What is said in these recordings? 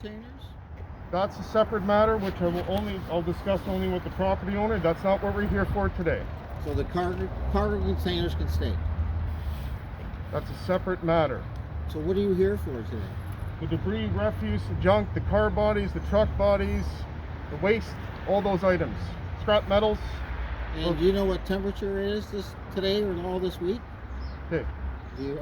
containers? That's a separate matter, which I'll discuss only with the property owner. That's not what we're here for today. So the cargo containers can stay. That's a separate matter. So what are you here for today? The debris, refuse, the junk, the car bodies, the truck bodies, the waste, all those items. Scrap metals. And do you know what temperature it is today or all this week? Okay.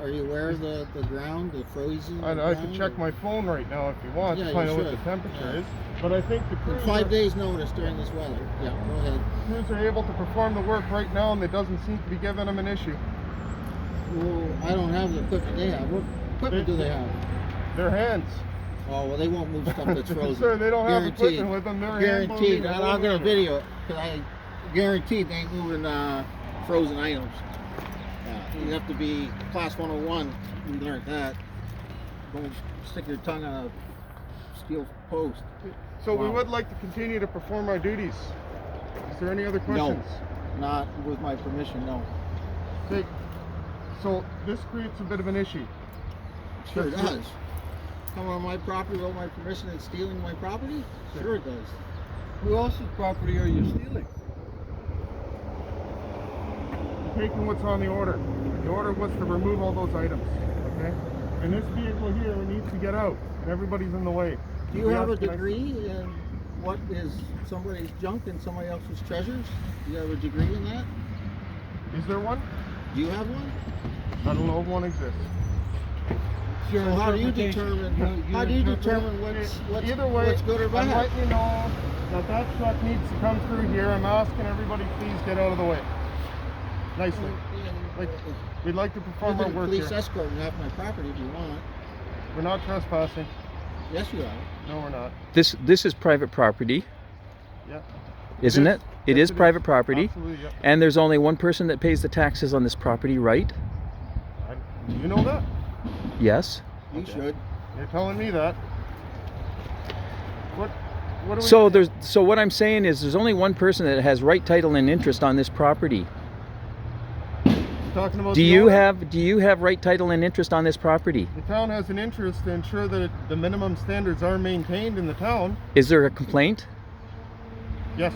Are you aware of the ground, the frozen I can check my phone right now if you want to find out what the temperature is. But I think the crews 5 days notice during this weather. Yeah, go ahead. Crews are able to perform the work right now, and it doesn't seem to be giving them an issue. Well, I don't have the equipment they have. What equipment do they have? Their hands. Oh, well, they won't move stuff that's frozen. Sir, they don't Guaranteed. have equipment with them. They're Guaranteed. hand I'm going to video it because I guaranteed they ain't moving frozen items. You have to be class 101. We learned that. Don't stick your tongue on a steel post. So we would like to continue to perform our duties. Is there any other questions? No, not with my permission, no. Okay. So this creates a bit of an issue. Sure it does. Come on my property without my permission and stealing my property? Sure it does. Who else's property are you stealing? Taking what's on the order. The order was to remove all those items. Okay? And this vehicle here needs to get out. And everybody's in the way. Do you have a degree in what is somebody's junk and somebody else's treasures? Do you have a degree in that? Is there one? Do you have one? I don't know if one exists. So how do you determine Either way, what's good or bad? I'm letting you know that truck needs to come through here. I'm asking everybody, please get out of the way. Nicely. We'd like to perform our work here. Police escort me off my property if you want. We're not trespassing. Yes, you are. No, we're not. This is private property. Yeah. Isn't it? It is private property. Absolutely, yeah. And there's only one person that pays the taxes on this property, right? Do you know that? Yes. You should. You're telling me that. What do we So what I'm saying is there's only one person that has right title and interest on this property. Talking about Do you have right title and interest on this property? The town has an interest to ensure that the minimum standards are maintained in the town. Is there a complaint? Yes.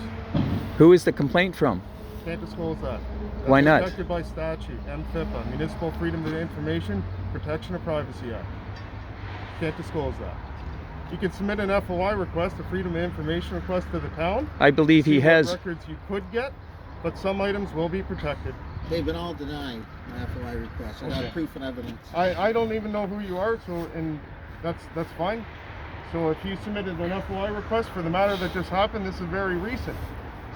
Who is the complaint from? Can't disclose that. That's Why not? Protected by statute, MFIPA, Municipal Freedom of Information, Protection of Privacy Act. Can't disclose that. You can submit an FOI request, a Freedom of Information request to the town. I believe he has. What records you could get, but some items will be protected. They've been all denied my FOI request. I got proof and evidence. I don't even know who you are, and that's fine. So if you submitted an FOI request for the matter that just happened, this is very recent.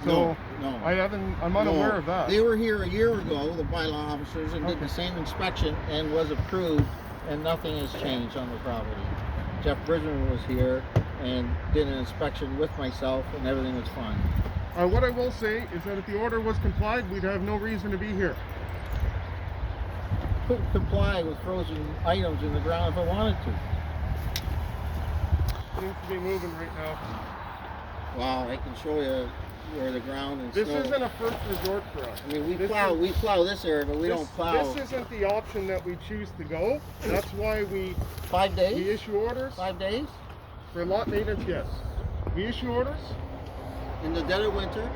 So no. I'm unaware of that. They were here a year ago, the bylaw officers, and did the same inspection and was approved, and nothing has changed on the property. Jeff Bridgman was here and did an inspection with myself, and everything was fine. What I will say is that if the order was complied, we'd have no reason to be here. Couldn't comply with frozen items in the ground if I wanted to. Seems to be moving right now. Wow, I can show you where the ground and This snow. isn't a first resort for us. I mean, we plow this area, but we don't plow. This isn't the option that we choose to go. That's why we 5 days. we issue orders 5 days for lot maintenance. Yes, we issue orders. in the dead of winter.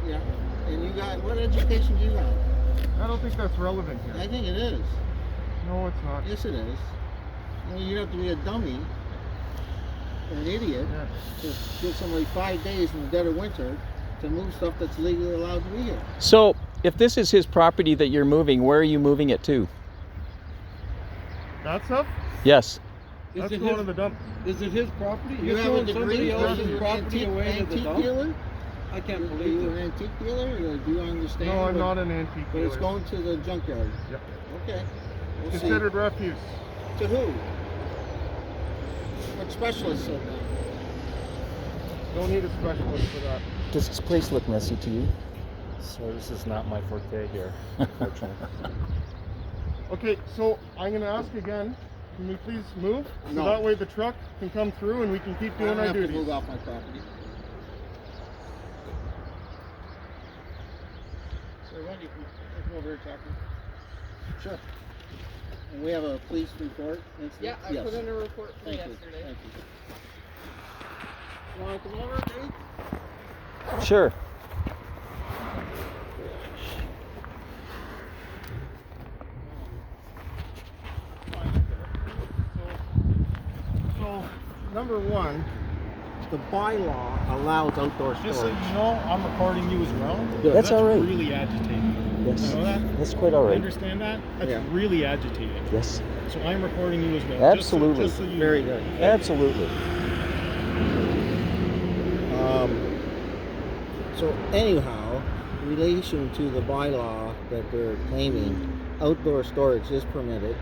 Yeah, and you got what education do you have? I don't think that's relevant I here. think it is. No, it's not. Yes, it is. I mean, you have to be a dummy or an idiot Yeah. to give somebody 5 days in the dead of winter to move stuff that's legally allowed to be here. So if this is his property that you're moving, where are you moving it to? That stuff? Yes. That's going to the dump. Is it his property? You You're have a throwing degree? somebody Are else's you an property away to the antique dump? dealer? I can't Are believe you it. an antique dealer? Or do you understand? No, I'm what- not an antique But it's dealer. going to the junkyard. Yep. Okay. We'll see. Considered refuse. To who? What specialist said that? Don't need a specialist for that. Does this place look messy to you? So this is not my forte here, unfortunately. Okay, so I'm going to ask again. Can we please move? So No. that way the truck can come through and we can keep I doing don't our have to duties. move off my property. So why don't you come over here talking? Sure. And we have a police report. Yeah, I Yes. put in a report from Thank you. yesterday. Thank you. Want to come over, Dave? Sure. So, number one, the bylaw allows outdoor storage. Just so you know, I'm recording you as well. That's all right. really agitating. Yes. You know that? That's quite all You right. understand that? That's Yeah. really agitating. Yes. So I'm recording you as well. Absolutely. Just so you Very know. good. Absolutely. So anyhow, relation to the bylaw that they're claiming, outdoor storage is permitted,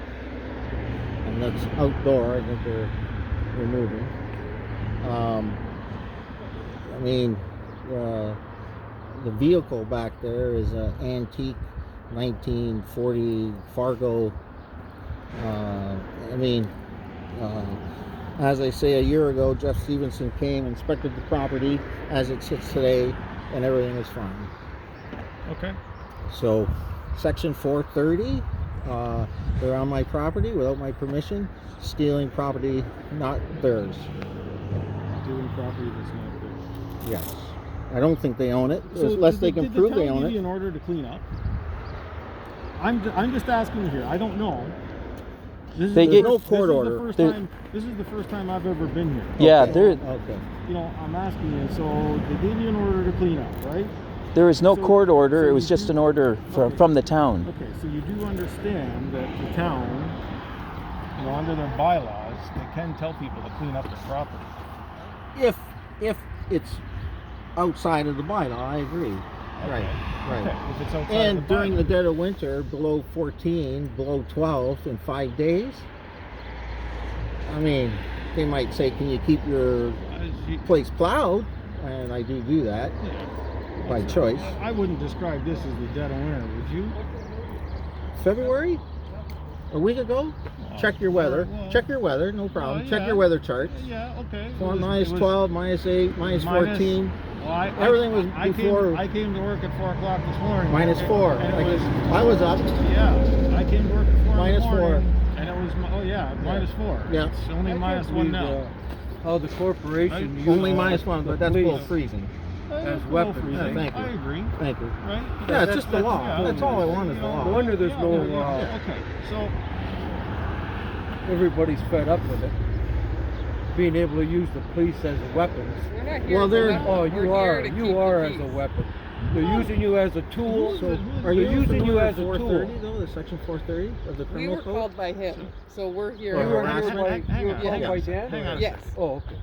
and that's outdoor. I think they're removing. I mean, the vehicle back there is an antique 1940 Fargo. As I say, a year ago, Jeff Stevenson came, inspected the property as it sits today, and everything is fine. Okay. So, section 430, they're on my property without my permission, stealing property not theirs. Doing property that's not good. Yes. I don't think they own it, So unless did they the- can did the prove town they own give it. you an order to clean up? I'm just asking you here. I don't know. This is They the get- first- no court this is the order. first There- time- This is the first time I've ever been here. Yeah, Okay. there Okay. You know, I'm asking you. So they gave you an order to clean up, right? there is no So- court order. so It was you just do- an order Okay. from the town. Okay, so you do understand that the town, you know, under their bylaws, they can tell people to clean up their property. If it's outside of the bylaw, I agree. Right. Right. Okay, if it's outside And of the during bylaw. the dead of winter, below 14, below 12 in 5 days, I mean, they might say, can you keep your place plowed? And I do that by choice. I wouldn't describe this as the dead of winter, would you? February? A week ago? Check your weather. Well, Check your weather, no problem. Check yeah. your weather charts. Yeah, okay. Minus 12, minus 8, minus 14. Well, Everything was before- I came to work at 4 o'clock this morning. Minus 4. And Like, it was, I was up. yeah, I came to work at 4 Minus in the 4. morning. And it was, minus 4. Yeah. It's only I minus can't 1 believe, now. how the corporation Right? uses Only minus 1, but that's police. below freezing. as Well, weapons. freezing. Yeah, thank you. I agree, Thank you. right? Yeah, it's just the law. yeah. That's all I want is the No law. wonder there's no, Okay, so, everybody's fed up with it. Being able to use the police as weapons. We're not here Well, as a they're- weapon. Oh, We're you here are. to keep You the are as peace. a weapon. They're using you as a tool. So, are They're you using you familiar as a with tool. 430 though, the section 430 of the We criminal were code? called by him, so we're here. You were harassment. called by, Hang you were on, called hang by on. Dan? Hang on. Yes. Oh, okay.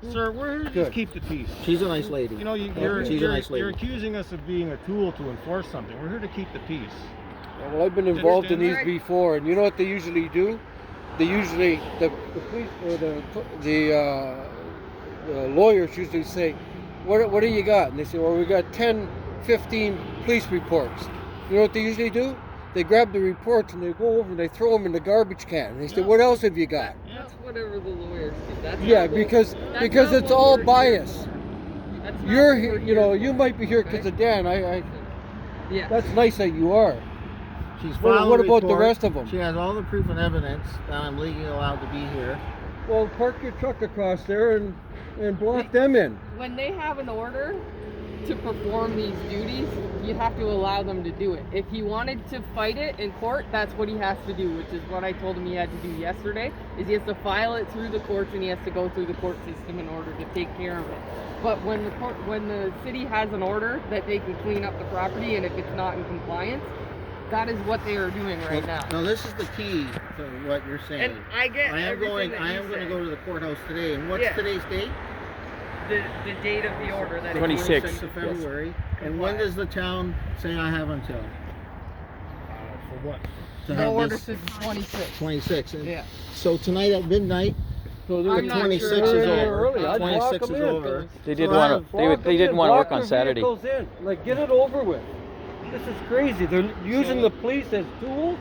sir, we're here to Good. just keep the peace. She's a nice lady. You know, She's a nice lady. you're accusing us of being a tool to enforce something. We're here to keep the peace. Well, I've been involved in these Right. before, and you know what they usually do? They usually, the police, or the lawyers usually say, what do you got? And they say, well, we got 10, 15 police reports. You know what they usually do? They grab the reports and they go over and they throw them in the garbage can. And they say, Yeah. what else have you got? That's whatever the lawyers do. That's Yeah, not what- because that's not it's what all we're bias. here. That's not You're what here, we're you know, here you for. might be here because Okay? of Dan. Yeah. That's nice that you are. She's What filed a about the report. rest of them? She has all the proof and evidence that I'm legally allowed to be here. Well, park your truck across there and block them in. When they have an order to perform these duties, you have to allow them to do it. If he wanted to fight it in court, that's what he has to do, which is what I told him he had to do yesterday, is he has to file it through the courts and he has to go through the court system in order to take care of it. But when the city has an order that they can clean up the property, and if it's not in compliance, that is what they are doing right now. Now this is the key to what you're saying. And I get I am everything going. that I you am going to say. go to the courthouse today. And what's Yeah. today's date? The date of the order that 26. 26th of February. And when does the town say I have until? For what? To The have order this says 26. 26. And Yeah. So tonight at midnight, So the I'm not 26 sure. is They're over. early. I'd block 26 them is in. over. They So didn't I want have- to. They didn't want to work on Saturday. In. Like, get it over with. This is crazy. They're using the police as tools.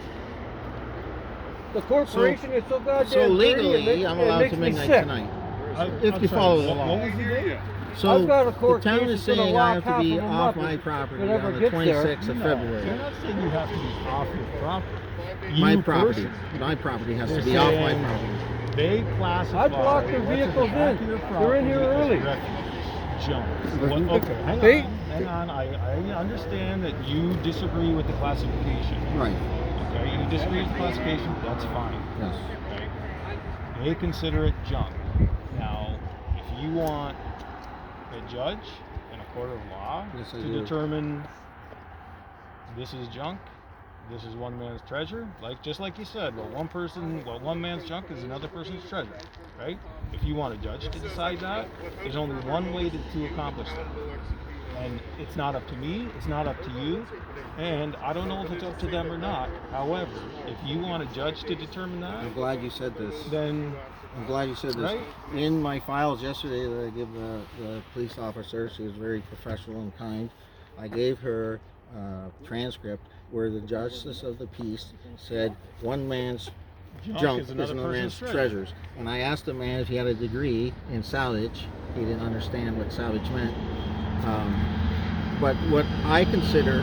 The corporation is so goddamn So dirty, legally, I'm it allowed makes to me midnight sick. tonight. I'm If you sorry, follow the what law. was the date? So I've got a the court town case is that's gonna saying I lock have to be half of them off up my if property it ever on the gets there. 26th of No, February. they're not saying you have to be off your property. My You property. person. My property has to They're be off my saying property. They classify I'd block their what's at the vehicles back in. of your They're in here property as early. refuge. junk. But- Okay, Hey. hang on. I understand that you disagree with the classification. Right. Okay, you disagree with the classification, that's fine. Yes. They consider it junk. Now, if you want a judge in a court of law Yes, I to do. determine this is junk, this is one man's treasure, just like you said, one man's junk is another person's treasure, right? If you want a judge to decide that, there's only one way to accomplish that. And it's not up to me, it's not up to you, and I don't know if it's up to them or not. However, if you want a judge to determine that, I'm glad you said this. then I'm glad you said this. Right. In my files yesterday that I gave the police officer, she was very professional and kind. I gave her a transcript where the justice of the peace said one man's junk is another man's treasures. And I asked the man if he had a degree in salvage. He didn't understand what salvage meant. But what I consider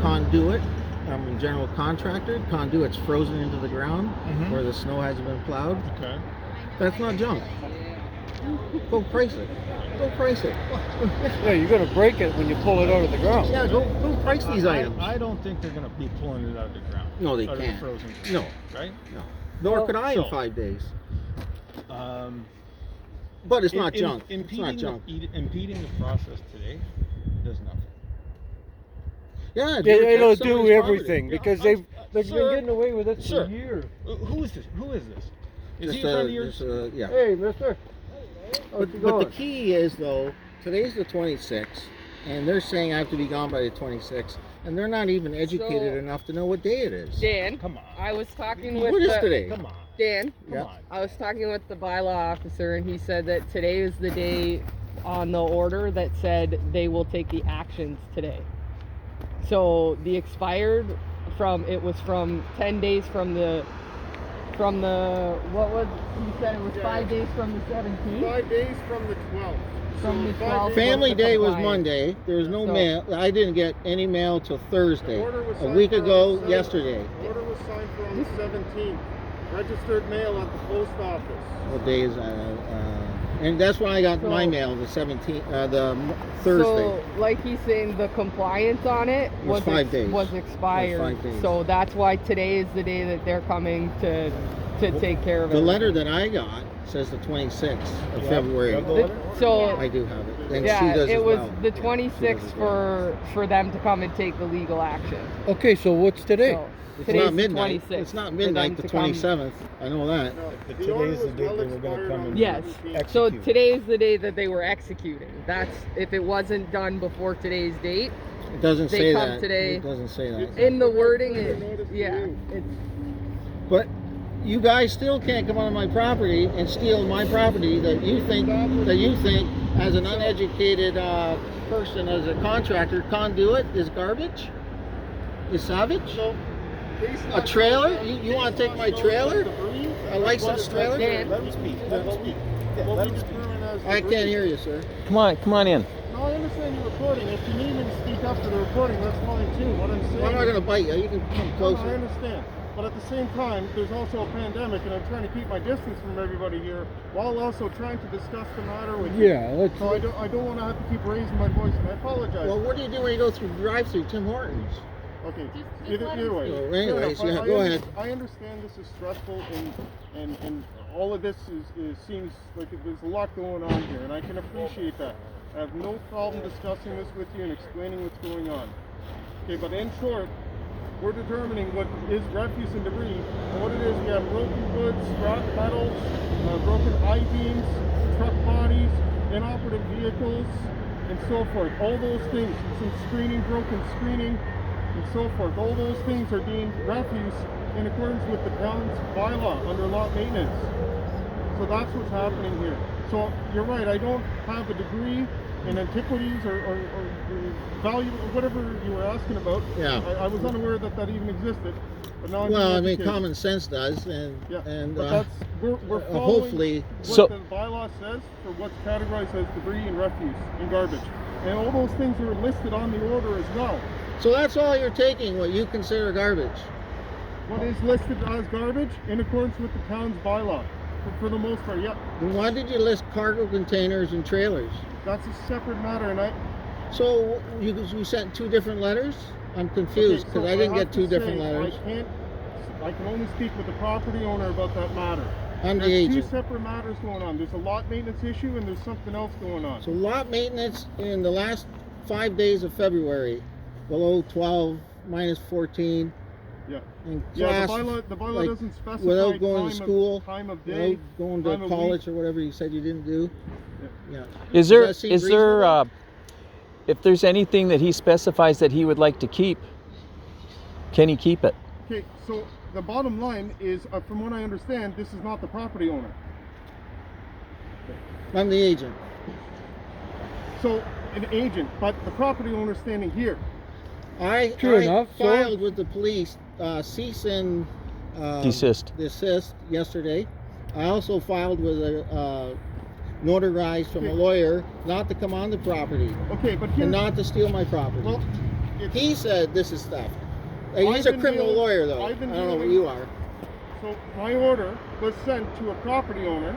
conduit, I'm a general contractor, conduit's frozen into the ground where the snow hasn't been plowed. okay. That's not junk. Go price it. Go price it. Yeah, you're gonna break it when you pull it out of the ground. Yeah, go price these items. I don't think they're going to be pulling it out of the ground. No, they out of the can't. frozen No. ground, right? No. Nor Well, could I in so- 5 days. Um, But it's not junk. It's Impeding not junk. impeding the process today does nothing. Yeah, They that's don't somebody's do property. everything because they've been Sir, getting away with it sir. for years. Who is this? Who is this? Is Just, he a friend of yours? yeah. Hey, mister. How's it But the going? key is though, today's the 26th, and they're saying I have to be gone by the 26th, and they're not even educated So- enough to know what day it is. Dan, Come on. I was talking with What is the, today? Come on. Dan, Come Yeah. on. I was talking with the bylaw officer, and he said that today is the day on the order that said they will take the actions today. So the expired it was from 10 days from the what was he said it was 5 days from the 17th. 5 days from the 12th. From the 12th. Family was the Day was compliance. Monday. There was no So- mail. I didn't get any mail till Thursday. Order was A signed week for on ago, the 7th. yesterday. Order was signed for on the 17th. Registered mail at the post office. What day is that? And that's when I got my So- mail, the 17th, Thursday. So, like he's saying, the compliance on it Was 5 days. was expired. 5 days. So that's why today is the day that they're coming to take care of it. The letter that I got says the 26th of February. You have the letter? So I do have it. And she yeah, does it as was well. the Yeah, she does 26th as well. for them to come and take the legal action. Okay, so what's today? So It's today's not the midnight. 26th It's not for midnight, them the to come. 27th. I know that. No, But the order today's the was date well they were gonna expired come on and the Yes. 17th. So Execute. today's the day that they were executing. That's if it wasn't done before today's date. It doesn't They say come that. today. It doesn't say that. In the wording, It's a notice to yeah, you. it's But you guys still can't come onto my property and steal my property that you think as an uneducated person, as a contractor, conduit is garbage, is savage. So, A trailer? You want to take my trailer? A licensed trailer? Dan. Let me speak. Let me speak. What we determine as I debris. can't hear you, sir. Come on in. No, I understand you're recording. If you need me to speak up for the recording, that's fine too. What I'm saying. I'm not going to bite you. You can come No, I closer. understand. But at the same time, there's also a pandemic, and I'm trying to keep my distance from everybody here, while also trying to discuss the matter with you. Yeah, let's. So I don't want to have to keep raising my voice, and I apologize. Well, what do you do when you go through drive-through Tim Hortons? Okay. Just let Either him way. speak. Fair Anyways, enough. yeah, go ahead. I understand this is stressful, and all of this seems like there's a lot going on here, and I can appreciate that. I have no problem discussing this with you and explaining what's going on. Okay, but in short, we're determining what is refuse and debris, and what it is, we have broken goods, scrap metals, broken I-beams, truck bodies, inoperative vehicles, and so forth. All those things, some screening, broken screening, and so forth. All those things are deemed refuse in accordance with the town's bylaw under lot maintenance. So that's what's happening here. So you're right, I don't have a degree in antiquities or value, whatever you were asking about. Yeah. I was unaware that even existed. But now I'm Well, I being mean, educated. common sense does, and Yeah, and but that's we're following hopefully. what So- the bylaw says for what's categorized as debris and refuse and garbage, and all those things are listed on the order as well. So that's all you're taking, what you consider garbage. What is listed as garbage in accordance with the town's bylaw, for the most part. Yeah, Then why did you list cargo containers and trailers? That's a separate matter, and So you sent 2 different letters? I'm confused because I didn't have get to 2 different say, letters. I can only speak with the property owner about that matter. I'm the There's 2 agent. separate matters going on. There's a lot maintenance issue and there's something else going on. So lot maintenance in the last 5 days of February, below 12, minus 14. Yeah. And Yeah, class, the bylaw like, doesn't specify without going time to school, time of day, without going to time of college week. or whatever you said you didn't do. Yeah. Is Does there that seem is there reasonable? if there's anything that he specifies that he would like to keep, can he keep it? Okay, so the bottom line is, from what I understand, this is not the property owner. I'm the agent. So an agent, but the property owner standing here. I True enough, so- filed with the police cease and Desist. yesterday. I also filed with a notarized from a Okay. lawyer not to come on the property Okay, but and here's not to steal my property. well, it's, He said this is theft. He's I've a been criminal dealing- lawyer though. I I've been don't know what dealing- you are. so my order was sent to a property owner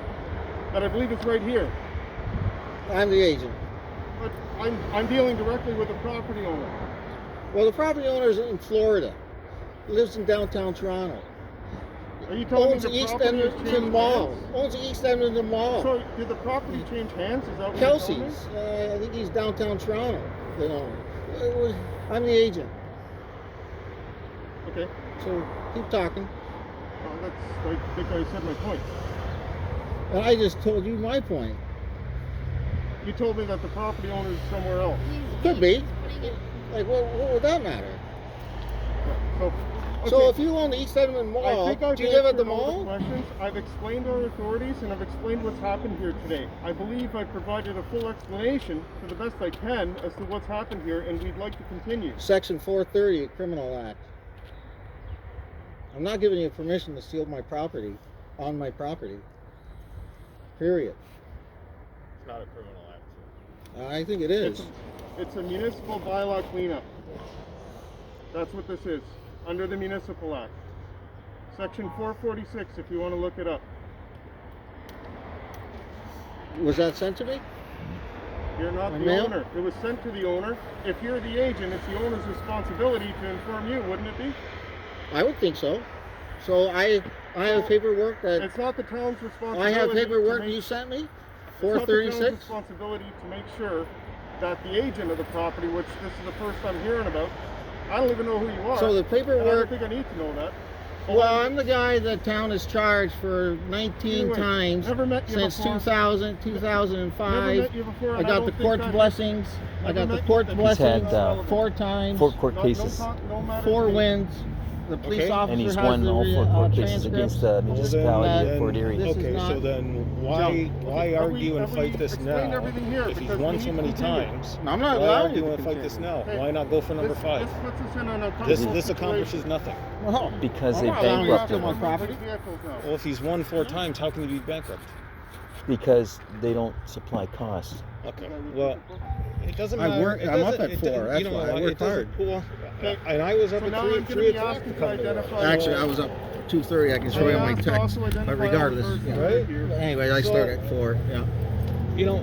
that I believe is right here. I'm the agent. But I'm dealing directly with the property owner. Well, the property owner is in Florida. Lives in downtown Toronto. Are you telling me Owns the the East property has Edmonton changed Mall. hands? Owns the East Edmonton Mall. So did the property change hands? Is that what you're telling me? Kelsey's. I think he's downtown Toronto. You know, I'm the agent. Okay. So keep talking. That's, I think I said my point. And I just told you my point. You told me that the property owner is somewhere else. Could be. Like, what would that matter? So, So okay. if you own the East Edmonton I Mall, think I've do you live at the answered all mall? questions. I've explained our authorities and I've explained what's happened here today. I believe I provided a full explanation to the best I can as to what's happened here, and we'd like to continue. Section 430 Criminal Act. I'm not giving you permission to steal my property on my property. Period. It's not a criminal act. I think it is. It's a municipal bylaw cleanup. That's what this is, under the Municipal Act. Section 446, if you want to look it up. Was that sent to me? You're not By the mail? owner. It was sent to the owner. If you're the agent, it's the owner's responsibility to inform you, wouldn't it be? I would think so. So I have paperwork that It's not the town's responsibility. I have to paperwork make- you sent me. It's not the town's 436. responsibility to make sure that the agent of the property, which this is the first I'm hearing about, I don't even know who you are. So the and I don't paperwork. think I need to know that. Well, I'm the guy the town has charged for 19 Anyway, times never met you since before. 2000, Never 2005. met you before, I and got don't the think court's that- blessings. I Never got the met you. court's He's blessings had, 4 times, 4 court cases, No matter 4 to me. wins. The police Okay. officer and he's has won the all 4 court cases against the municipality of Fort Erie. This is Okay, not so then why Have argue we and fight this explained now? everything here? If he's Because won we so need many to continue. times, I'm not why allowing argue you to and fight this continue. now? Hey, Why not go for number 5? This puts us in an This uncomfortable this accomplishes situation. nothing. Well, Because I'm they not allowing you to bankrupted steal my him. property. Vehicles now. Well, if he's won 4 times, how can he be bankrupt? Because they don't supply costs. Okay. Well, it doesn't I matter. work- It I'm up doesn't- at it 4, doesn't- that's you know why. I what, work it doesn't- hard. Well, and I was up So at now 3 I'm gonna be o'clock asking to to come here. identify- Actually, I was up 2:30. I can show you my asked to text. also identify But regardless, all the yeah. persons Right? here. Anyway, I So- start at 4. Yeah. You know,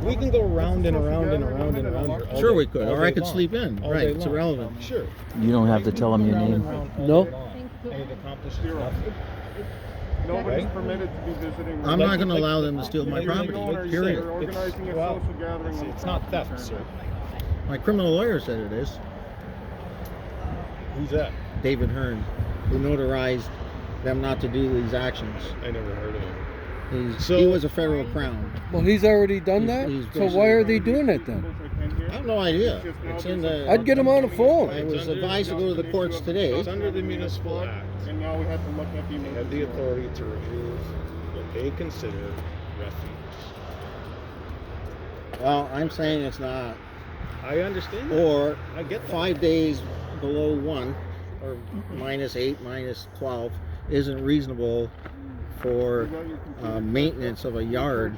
we can go around and around and around and around here. all Sure day- we could, all or I day could long. sleep in. All Right, day it's long. irrelevant. Sure. You don't have to tell them your Round and name. round all No. day long. And it accomplishes Zero. nothing. Nobody's Right? permitted to be visiting. I'm not going to allow them to steal my You're the property. owner, you Period. said you're organizing a Well, social gathering. on It's the not property, theft, sir. My criminal lawyer said it is. Who's that? David Hearn, who notarized them not to do these actions. I never heard of him. He So- was a federal crown. Well, he's already done that. He's So why are they doing it then? I have no idea. It's in the. I'd get him on the phone. I was advised to go to the courts today. It's under the Municipal Act. And now we have to look at the. They have the authority to remove what they consider refuge. Well, I'm saying it's not. I understand that. Or I get that. 5 days below 1, or -8, -12, isn't reasonable for maintenance of a yard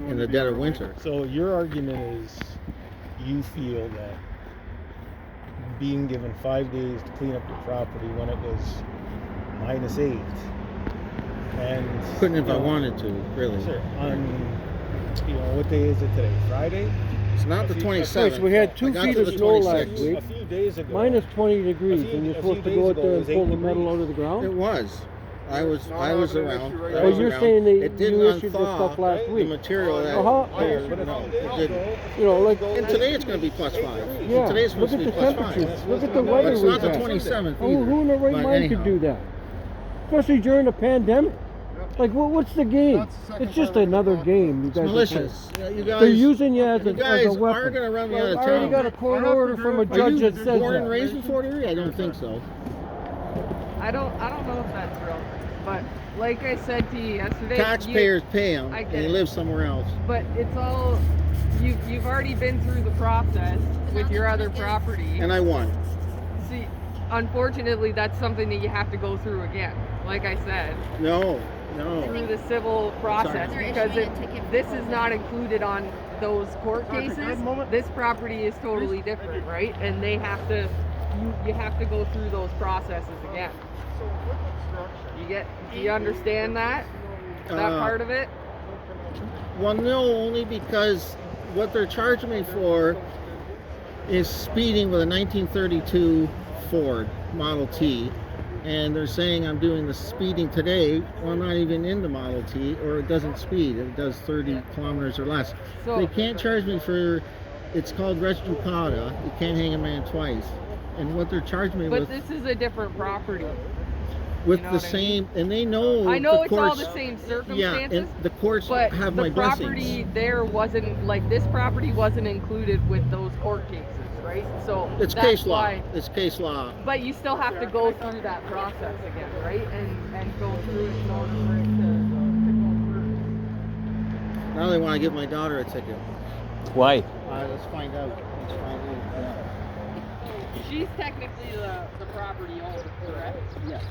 in the dead of winter. So your argument is you feel that being given 5 days to clean up your property when it was -8 and Couldn't if I wanted to, really. Sure. On, you know, what day is it today? Friday? It's not the A few- 27th. Right, so we had 2 I got feet to of the snow 26th. last week. A few days ago. Minus 20 degrees, few- and you're a supposed few to go days out there ago, it and was pull 8 the metal degrees. out of the It ground. was. I was Not around. having an issue right I now. was But you're around. saying that It didn't you issued the unthaw stuff last the week. material that Well, there. But a No, few days it ago, didn't. You know, like, And today it's going to be plus 5. yeah, Today's look supposed at to the be plus 5. temperatures. Look at the But weather it's we've not the had. 27th Who either. in their right But mind anyhow. could do that? Especially during a pandemic. Like, what's the game? That's the second It's just time we've another been game you It's guys are malicious. playing. Yeah, you guys, They're using you as you a guys weapon. are going to run me Well, out of I already town. got a court I have order to from a verify- judge Are you that says born and that. raised in Fort Erie? I don't think so. I don't know if that's real, but like I said to you yesterday, Taxpayers pay them, I and get they it. live somewhere else. But it's all you've already been through the process with your other property. And I won. See, unfortunately, that's something that you have to go through again. Like I said, No. through the civil process, Sorry. because this is not included on those court That's a cases. good moment. This property is totally different, right? And they have to, you have to go through those processes again. So with obstruction, Do you understand that part of it? Well, no, only because what they're charging me for is speeding with a 1932 Ford Model T. And they're saying I'm doing the speeding today. Well, I'm not even in the Model T, or it doesn't speed. It does 30 kilometers or less. So- They can't charge me for, it's called res judicata. You can't hang a man twice. And what they're charging me But with, this is a different property. with you know the what I same, and they know I know the it's all courts, the same yeah, circumstances. and the courts But have the my property blessings. there wasn't, like, this property wasn't included with those court cases, right? So It's that's case law. why. It's case law. But you still have to go through that process again, right? And go through it in order for it to go Now they want to give my daughter a ticket. Why? Let's find out. Let's find out. through. She's technically the property owner, correct? Yes.